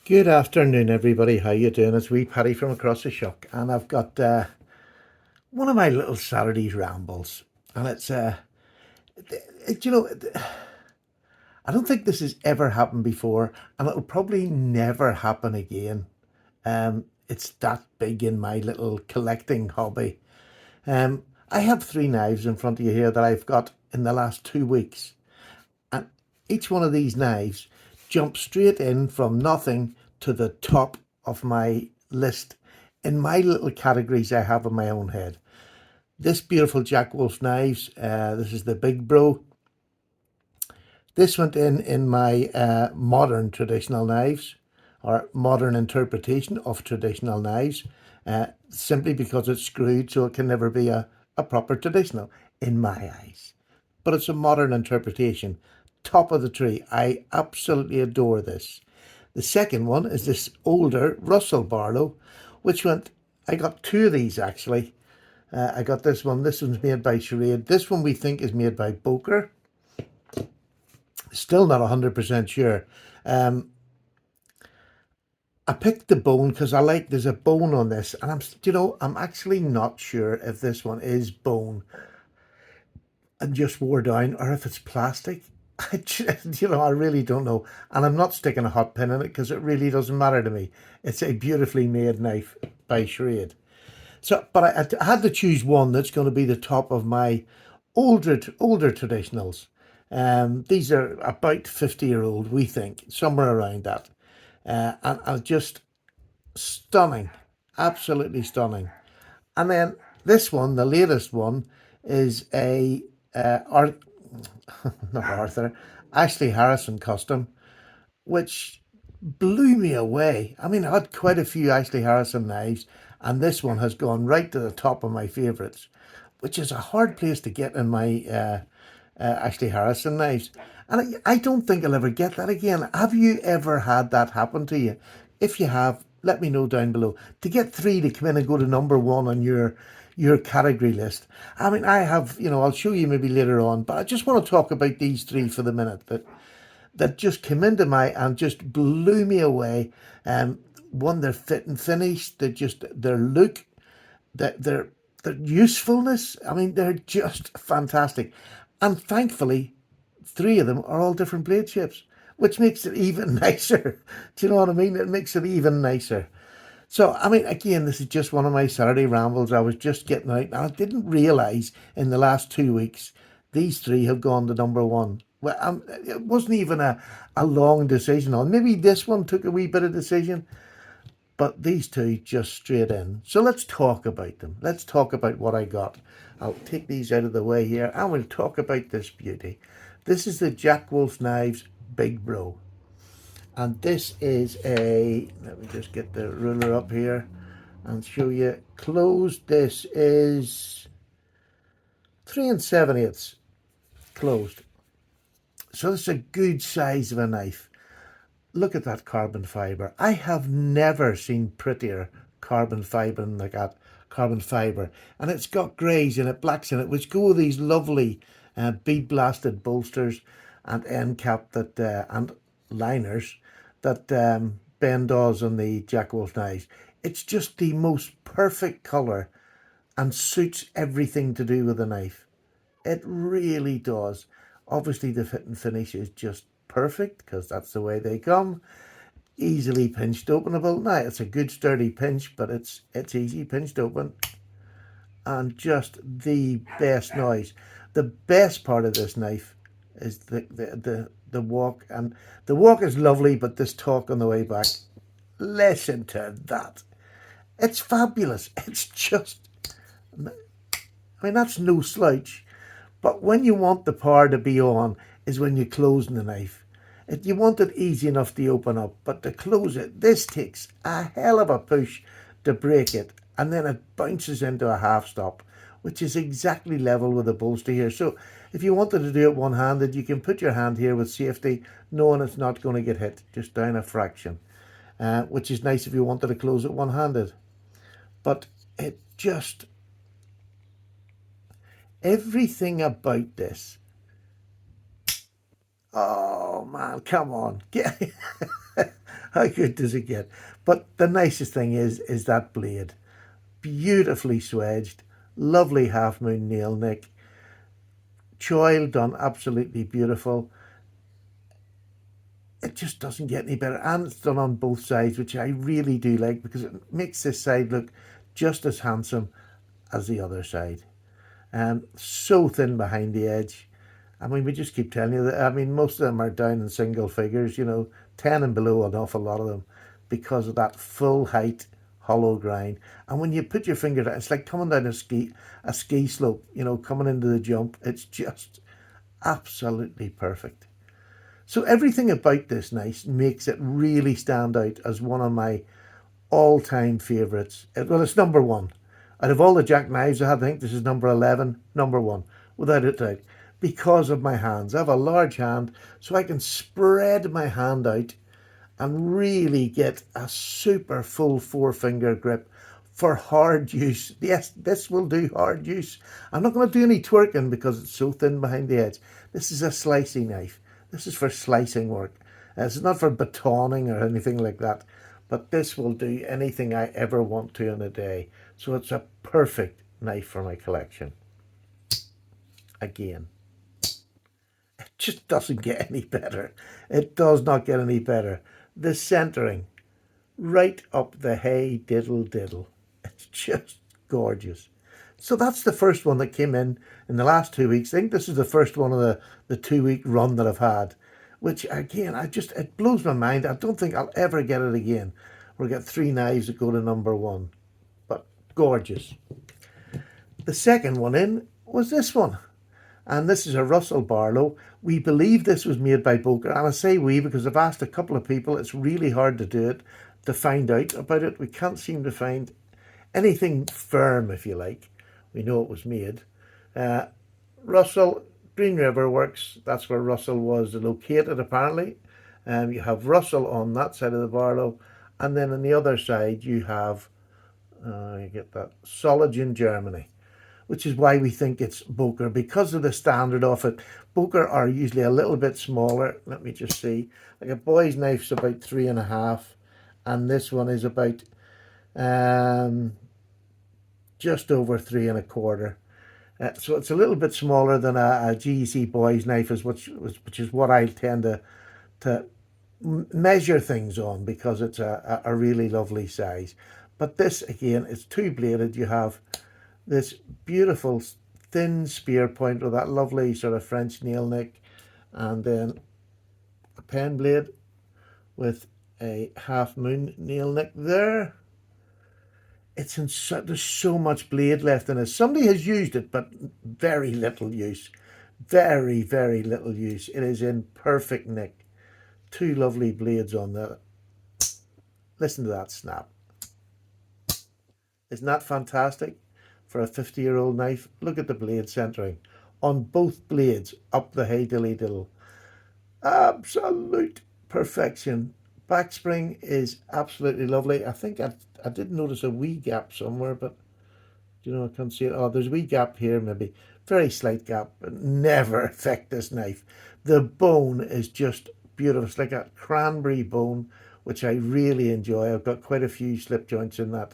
Good afternoon, everybody. How you doing? It's wee Paddy from across the shock, and I've got one of my little Saturday rambles, and it's I don't think this has ever happened before, and it'll probably never happen again. It's that big in my little collecting hobby. I have three knives in front of you here that I've got in the last 2 weeks, and each one of these knives jumps straight in from nothing to the top of my list in my little categories I have in my own head. This beautiful Jack Wolf knives, this is the Big Bro. This went in my modern traditional knives, or modern interpretation of traditional knives, simply because it's screwed, so it can never be a proper traditional in my eyes. But it's a modern interpretation. Top of the tree. I absolutely adore this. The second one is this older Russell Barlow, which went, I got two of these actually. I got this one. This one's made by Charade. This one we think is made by Boker. Still not 100% sure. I picked the bone because there's a bone on this, and I'm actually not sure if this one is bone and just wore down or if it's plastic. I really don't know. And I'm not sticking a hot pin in it because it really doesn't matter to me. It's a beautifully made knife by Charade. So, but I had to choose one that's going to be the top of my older traditionals. These are about 50-year-old, we think, somewhere around that. And just stunning, absolutely stunning. And then this one, the latest one, is a not Arthur, Ashley Harrison custom, which blew me away. I mean, I had quite a few Ashley Harrison knives, and this one has gone right to the top of my favourites, which is a hard place to get in my Ashley Harrison knives. And I don't think I'll ever get that again. Have you ever had that happen to you? If you have, let me know down below. To get three to come in and go to number one on your category list. I mean, I have, I'll show you maybe later on, but I just want to talk about these three for the minute that just came into my and just blew me away. One, their fit and finish, their look, their usefulness. I mean, they're just fantastic. And thankfully, three of them are all different blade shapes, which makes it even nicer. Do you know what I mean? It makes it even nicer. So, I mean, again, this is just one of my Saturday rambles. I was just getting out, and I didn't realise in the last 2 weeks these three have gone to number one. Well, it wasn't even a long decision on. Maybe this one took a wee bit of decision, but these two just straight in. So let's talk about them. Let's talk about what I got. I'll take these out of the way here and we'll talk about this beauty. This is the Jack Wolf Knives Big Bro. And this is let me just get the ruler up here and show you closed. This is 3 7/8 closed. So it's a good size of a knife. Look at that carbon fibre. I have never seen prettier carbon fibre than that carbon fibre. And it's got greys in it, blacks in it, which go with these lovely bead blasted bolsters and end cap and liners that Ben does on the Jack Wolf knives. It's just the most perfect colour and suits everything to do with the knife. It really does. Obviously, the fit and finish is just perfect because that's the way they come. Easily pinched openable. Now, it's a good sturdy pinch, but it's easy pinched open. And just the best noise. The best part of this knife is the walk. And the walk is lovely, but this talk on the way back, listen to that. It's fabulous. It's just, I mean, that's no slouch. But when you want the power to be on is when you're closing the knife. You want it easy enough to open up, but to close it, this takes a hell of a push to break it, and then it bounces into a half stop, which is exactly level with the bolster here. So if you wanted to do it one-handed, you can put your hand here with safety, knowing it's not going to get hit, just down a fraction, which is nice if you wanted to close it one-handed. But it just, everything about this, oh man, come on. How good does it get? But the nicest thing is that blade. Beautifully swedged, lovely half moon nail nick, choil done absolutely beautiful. It just doesn't get any better. And it's done on both sides, which I really do like because it makes this side look just as handsome as the other side. So thin behind the edge. I mean, we just keep telling you that. I mean, most of them are down in single figures, 10 and below, an awful lot of them, because of that full height hollow grind. And when you put your finger down, it's like coming down a ski slope, coming into the jump. It's just absolutely perfect. So everything about this knife makes it really stand out as one of my all-time favourites. Well, it's number one. Out of all the jackknives I had, I think this is number 11, number one, without a doubt, because of my hands. I have a large hand, so I can spread my hand out and really get a super full four-finger grip for hard use. Yes, this will do hard use. I'm not going to do any twerking because it's so thin behind the edge. This is a slicing knife. This is for slicing work. It's not for batoning or anything like that. But this will do anything I ever want to in a day. So it's a perfect knife for my collection. Again, it just doesn't get any better. It does not get any better. The centering, right up the hey diddle diddle. It's just gorgeous. So that's the first one that came in the last 2 weeks. I think this is the first one of the 2 week run that I've had, which again, it blows my mind. I don't think I'll ever get it again. We'll get 3 knives that go to number one, but gorgeous. The second one in was this one. And this is a Russell Barlow. We believe this was made by Boker. And I say we because I've asked a couple of people. It's really hard to do it, to find out about it. We can't seem to find anything firm, if you like. We know it was made. Russell, Green River Works, that's where Russell was located apparently. You have Russell on that side of the Barlow. And then on the other side you have, you get that, Soligen, Germany, which is why we think it's Boker, because of the standard of it. Boker are usually a little bit smaller. Let me just see. Like a boy's knife's about 3.5, and this one is about just over 3.25. So it's a little bit smaller than a GEC boy's knife, which is what I tend to measure things on, because it's a really lovely size. But this, again, it's two-bladed. You have this beautiful thin spear point with that lovely sort of French nail nick, and then a pen blade with a half moon nail nick there. It's in there's so much blade left in it. Somebody has used it, but very little use. Very, very little use. It is in perfect nick. 2 lovely blades on there. Listen to that snap. Isn't that fantastic? For a 50-year-old knife, look at the blade centering on both blades up the hey dilly diddle. Absolute perfection. Backspring is absolutely lovely. I think I did notice a wee gap somewhere, but I can't see it. Oh, there's a wee gap here, maybe. Very slight gap, but never affect this knife. The bone is just beautiful. It's like a cranberry bone, which I really enjoy. I've got quite a few slip joints in that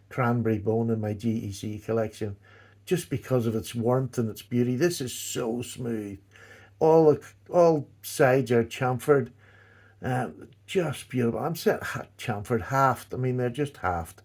cranberry bone in my GEC collection, just because of its warmth and its beauty. This is so smooth. All sides are chamfered. Just beautiful. I'm saying chamfered, halved. I mean, they're just halved.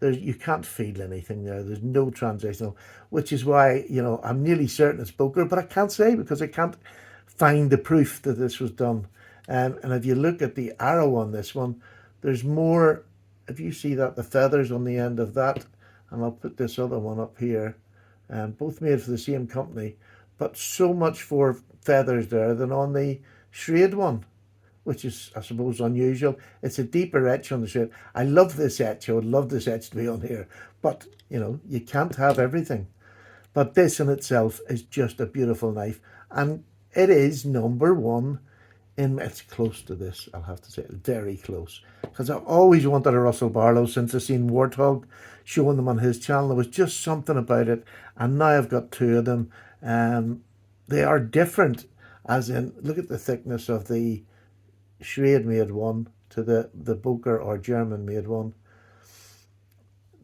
You can't feel anything there. There's no transitional, which is why, I'm nearly certain it's Boker, but I can't say because I can't find the proof that this was done. And if you look at the arrow on this one, there's more. If you see that, the feathers on the end of that, and I'll put this other one up here, both made for the same company, but so much more feathers there than on the Schrade one, which is, I suppose, unusual. It's a deeper etch on the Schrade. I love this etch. I would love this etch to be on here, but you can't have everything. But this in itself is just a beautiful knife, and it is number one. It's close to this, I'll have to say, very close, because I've always wanted a Russell Barlow since I've seen Warthog showing them on his channel. There was just something about it, and now I've got 2 of them. They are different, as in, look at the thickness of the Schrade made one to the Boker or German made one.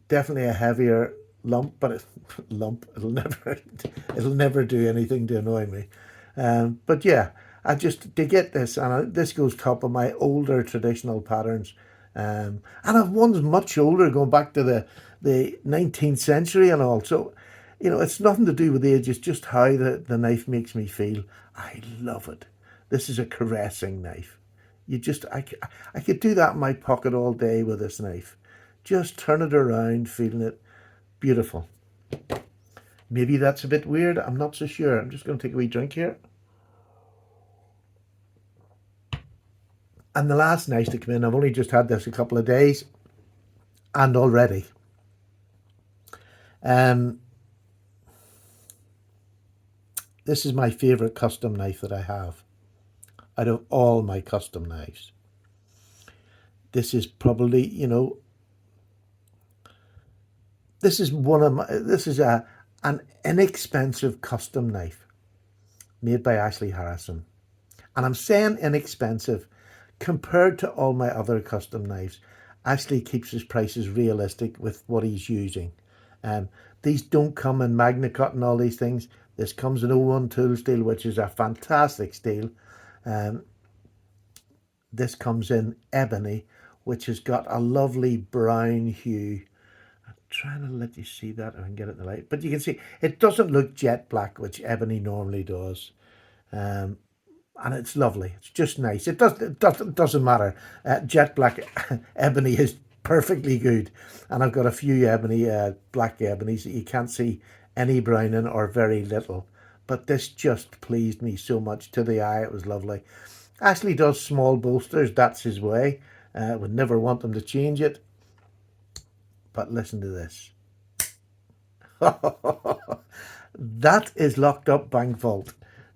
Definitely a heavier lump, but lump, it'll never do anything to annoy me. But yeah, I just to get this, and this goes top of my older traditional patterns. And I've ones much older, going back to the 19th century and all. So, it's nothing to do with age. It's just how the knife makes me feel. I love it. This is a caressing knife. I could do that in my pocket all day with this knife. Just turn it around, feeling it. Beautiful. Maybe that's a bit weird. I'm not so sure. I'm just going to take a wee drink here. And the last knife to come in, I've only just had this a couple of days, and already. This is my favourite custom knife that I have out of all my custom knives. This is probably, this is an inexpensive custom knife made by Ashley Harrison. And I'm saying inexpensive compared to all my other custom knives. Ashley keeps his prices realistic with what he's using. These don't come in Magna Cut and all these things. This comes in 01 tool steel, which is a fantastic steel. This comes in ebony, which has got a lovely brown hue. I'm trying to let you see that if I can get it in the light. But you can see it doesn't look jet black, which ebony normally does. And it's lovely. It's just nice. It doesn't matter. Jet black ebony is perfectly good. And I've got a few ebony, black ebonies that you can't see any brown in or very little. But this just pleased me so much to the eye. It was lovely. Ashley does small bolsters. That's his way. Would never want them to change it. But listen to this. That is locked up bank vault,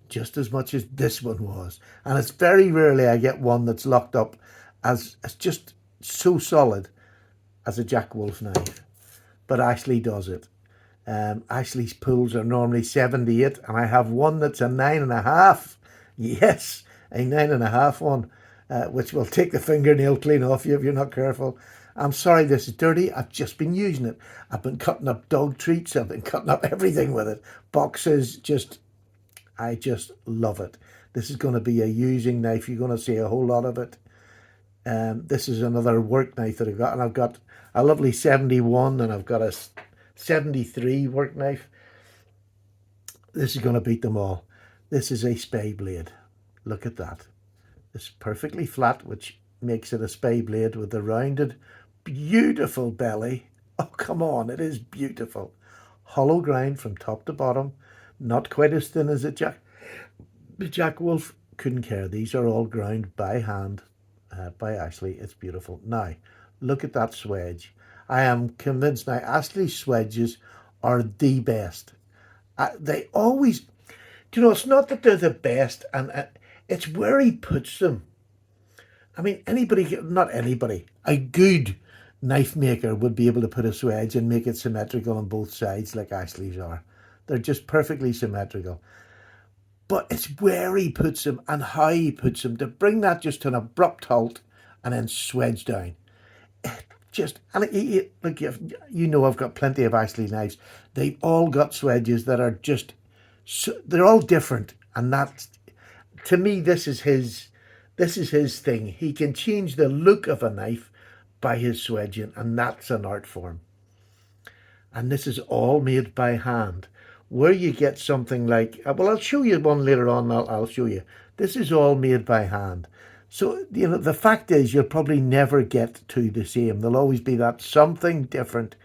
just as much as this one was. And it's very rarely I get one that's locked up as just so solid as a Jack Wolf knife. But Ashley does it. Ashley's pulls are normally 78, and I have one that's a 9.5. Yes, a 9.5 one, which will take the fingernail clean off you if you're not careful. I'm sorry this is dirty. I've just been using it. I've been cutting up dog treats. I've been cutting up everything with it. Boxes, I just love it. This is going to be a using knife. You're going to see a whole lot of it. This is another work knife that I've got. And I've got a lovely 71 and I've got a 73 work knife. This is going to beat them all. This is a spay blade. Look at that. It's perfectly flat, which makes it a spay blade with the rounded, beautiful belly. Oh, come on. It is beautiful. Hollow grind from top to bottom. Not quite as thin as the Jack Wolf. Couldn't care. These are all ground by hand by Ashley. It's beautiful. Now, look at that swedge. I am convinced now Ashley's swedges are the best. They always, it's not that they're the best, and it's where he puts them. I mean, not anybody, a good knife maker would be able to put a swedge and make it symmetrical on both sides like Ashley's are. They're just perfectly symmetrical. But it's where he puts them and how he puts them to bring that just to an abrupt halt and then swedge down. Look, I've got plenty of Ashley knives. They've all got swedges that are they're all different. And that's, to me, this is his thing. He can change the look of a knife by his swedging, and that's an art form. And this is all made by hand. Where you get something like, I'll show you one later on. I'll show you. This is all made by hand. So, the fact is you'll probably never get to the same. There'll always be that something different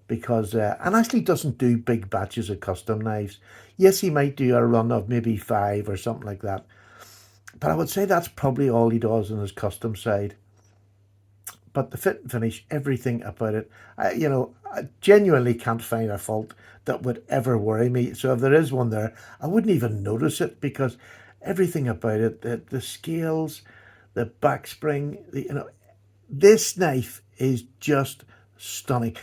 because, and Ashley doesn't do big batches of custom knives. Yes, he might do a run of maybe 5 or something like that. But I would say that's probably all he does on his custom side. But the fit and finish, everything about it, I genuinely can't find a fault that would ever worry me. So if there is one there, I wouldn't even notice it because everything about it, the scales, the backspring, this knife is just stunning.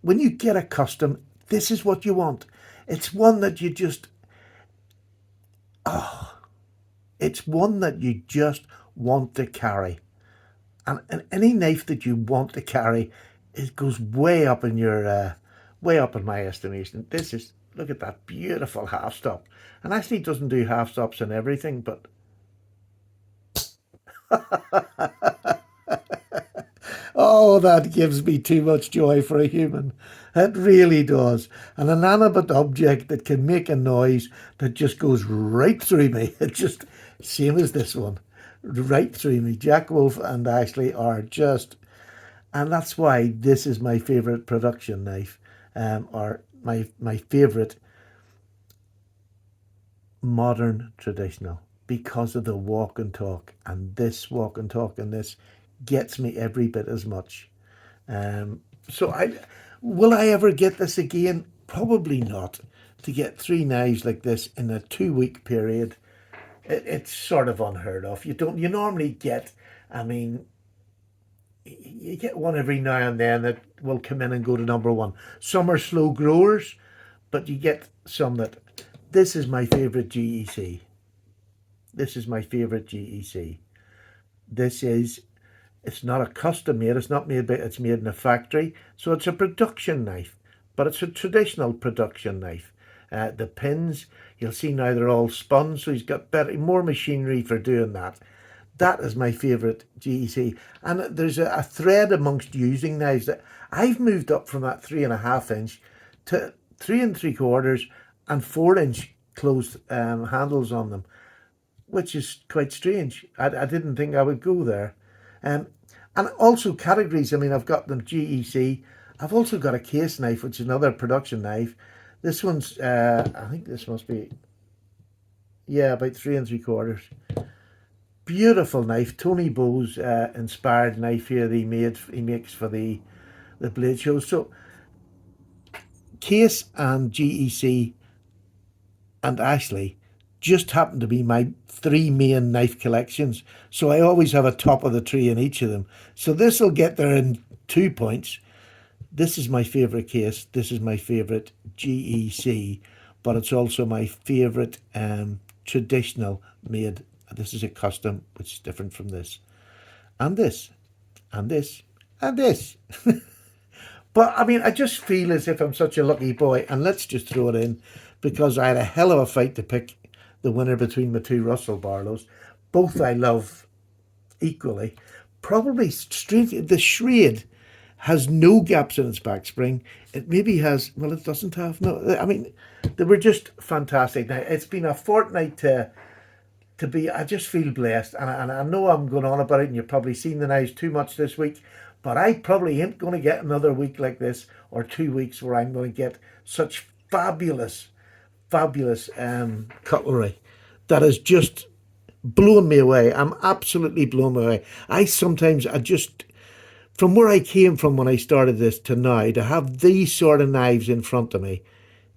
When you get a custom, this is what you want. It's one that you just, it's one that you just want to carry. And any knife that you want to carry, it goes way up in your way up in my estimation. This is, look at that beautiful half stop. And actually it doesn't do half stops and everything, but oh, that gives me too much joy for a human. It really does. An inanimate object that can make a noise that just goes right through me. It just, same as this one, right through me. Jack Wolf and Ashley are just, and that's why this is my favourite production knife, or my favourite modern traditional, because of the walk and talk. And this walk and talk and this gets me every bit as much. So will I ever get this again? Probably not. To get three knives like this in a 2 week period, it's sort of unheard of. You normally get, I mean, you get one every now and then that will come in and go to number one. Some are slow growers, but you get some that, this is my favorite GEC. This is my favorite GEC. This is, it's not a custom made, it's not made by, it's made in a factory. So it's a production knife, but it's a traditional production knife. The pins, you'll see now they're all spun, so he's got more machinery for doing that. That is my favourite GEC. And there's a thread amongst using knives that I've moved up from that 3.5 inch to 3 3/4 and 4 inch closed handles on them, which is quite strange. I didn't think I would go there. And also categories. I mean, I've got the GEC. I've also got a case knife, which is another production knife. This one's, I think this must be, yeah, about 3 3/4. Beautiful knife. Tony Bowes inspired knife here that he makes for the blade shows. So case and GEC and Ashley just happen to be my three main knife collections. So I always have a top of the tree in each of them. So this will get there in 2 points. This is my favourite case. This is my favourite GEC, but it's also my favourite traditional made. This is a custom, which is different from this. And this, and this, and this. But I mean, I just feel as if I'm such a lucky boy. And let's just throw it in, because I had a hell of a fight to pick the winner between my two Russell Barlows. Both I love equally. Probably straight, the Shred has no gaps in its back spring. It maybe has, well, it doesn't have, no, I mean, they were just fantastic. Now, it's been a fortnight to be, I just feel blessed. And I know I'm going on about it, and you've probably seen the knives too much this week, but I probably ain't going to get another week like this, or 2 weeks, where I'm going to get such fabulous cutlery that has just blown me away. I'm absolutely blown away. I just, from where I came from when I started this to now, to have these sort of knives in front of me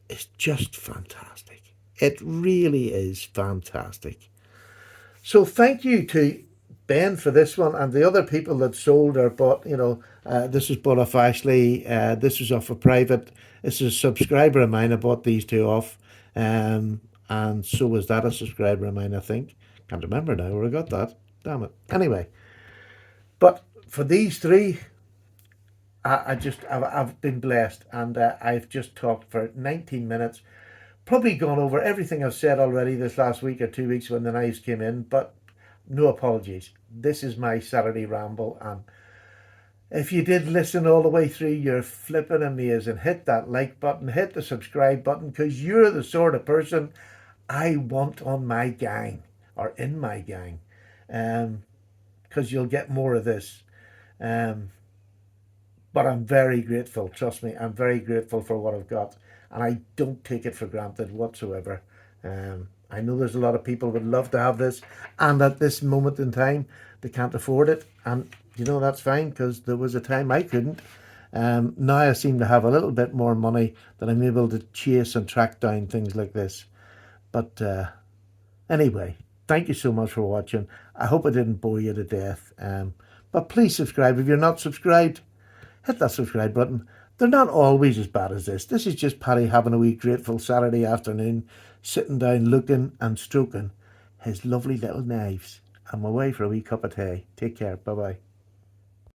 is just fantastic. It really is fantastic. So thank you to Ben for this one, and the other people that sold or bought. This was bought off Ashley. This was off a private. This is a subscriber of mine. I bought these two off, and so was that a subscriber of mine, I think. Can't remember now where I got that. Damn it. Anyway, but for these three, I've been blessed, and I've just talked for 19 minutes. Probably gone over everything I've said already this last week or 2 weeks when the knives came in, but no apologies. This is my Saturday ramble, and if you did listen all the way through, you're flipping amazing. Hit that like button, hit the subscribe button, because you're the sort of person I want on my gang, or in my gang, because you'll get more of this. But I'm very grateful, trust me, I'm very grateful for what I've got, and I don't take it for granted whatsoever. I know there's a lot of people would love to have this, and at this moment in time, they can't afford it, and that's fine, because there was a time I couldn't. Now I seem to have a little bit more money that I'm able to chase and track down things like this. But anyway, thank you so much for watching. I hope I didn't bore you to death. But please subscribe if you're not subscribed. Hit that subscribe button. They're not always as bad as this. This is just Paddy having a wee grateful Saturday afternoon, sitting down looking and stroking his lovely little knives. I'm away for a wee cup of tea. Take care. Bye-bye.